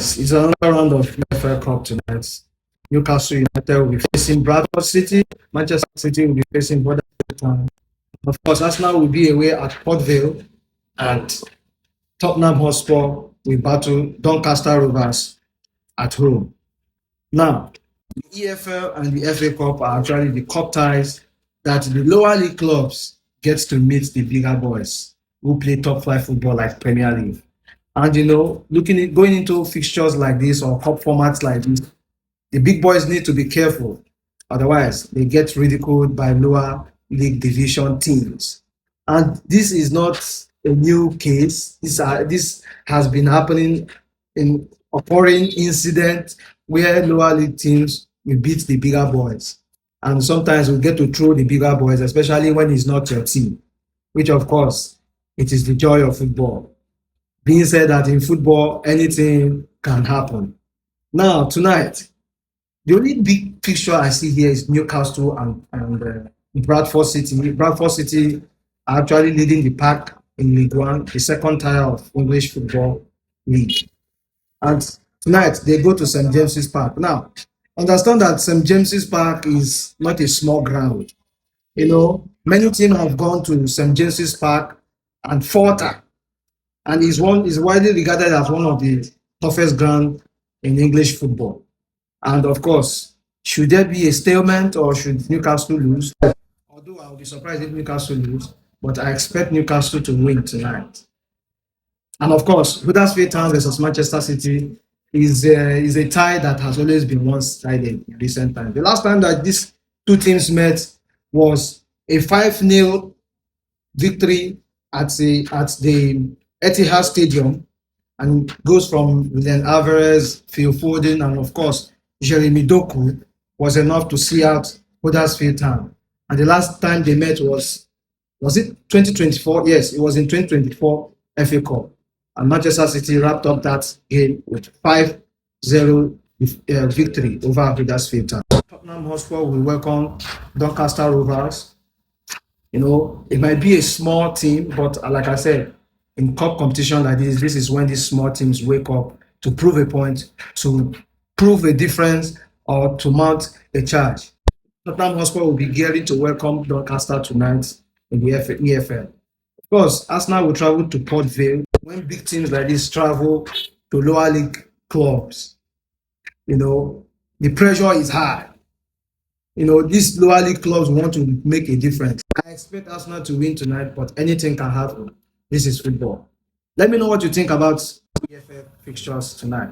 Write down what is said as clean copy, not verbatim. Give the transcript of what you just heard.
Yes, it's another round of UEFA Cup tonight. Newcastle United will be facing Bradford City. Manchester City will be facing Huddersfield. Of course, Arsenal will be away at Port Vale, and Tottenham Hotspur will battle Doncaster Rovers at home. Now, the EFL and the FA Cup are actually the cup ties that the lower league clubs get to meet the bigger boys who play top flight football like Premier League. And going into fixtures like this or cup formats like this, the big boys need to be careful. Otherwise, they get ridiculed by lower league division teams. And this is not a new case. This has been happening in occurring incident where lower league teams will beat the bigger boys. And sometimes we get to throw the bigger boys, especially when it's not your team, which of course, it is the joy of football. Being said that in football, anything can happen. Now, tonight, the only big fixture I see here is Newcastle and Bradford City. Bradford City are actually leading the pack in League One, the second tier of English football league. And tonight, they go to St. James's Park. Now, understand that St. James's Park is not a small ground. Many teams have gone to St. James's Park and falter, and is widely regarded as one of the toughest ground in English football. And of course, should there be a stalemate or should Newcastle lose? Although I'll be surprised if Newcastle lose, but I expect Newcastle to win tonight. And of course, Huddersfield Town versus Manchester City is a tie that has always been one-sided in recent times. The last time that these two teams met was a 5-0 victory at the Etihad Stadium, and goes from Julian Alvarez, Phil Foden, and of course Jeremy Doku was enough to see out Huddersfield Town. And the last time they met was it 2024? Yes, it was in 2024 FA Cup. And Manchester City wrapped up that game with 5-0 victory over Huddersfield Town. Tottenham Hotspur will welcome Doncaster Rovers. It might be a small team, but like I said, in cup competition like this is when these small teams wake up to prove a point, to prove a difference, or to mount a charge. Tottenham Hotspur will be gearing to welcome Doncaster tonight in the EFL. Of course, Arsenal will travel to Port Vale. When big teams like this travel to lower league clubs, the pressure is high. These lower league clubs want to make a difference. I expect Arsenal to win tonight, but anything can happen. This is football. Let me know what you think about EFL fixtures tonight.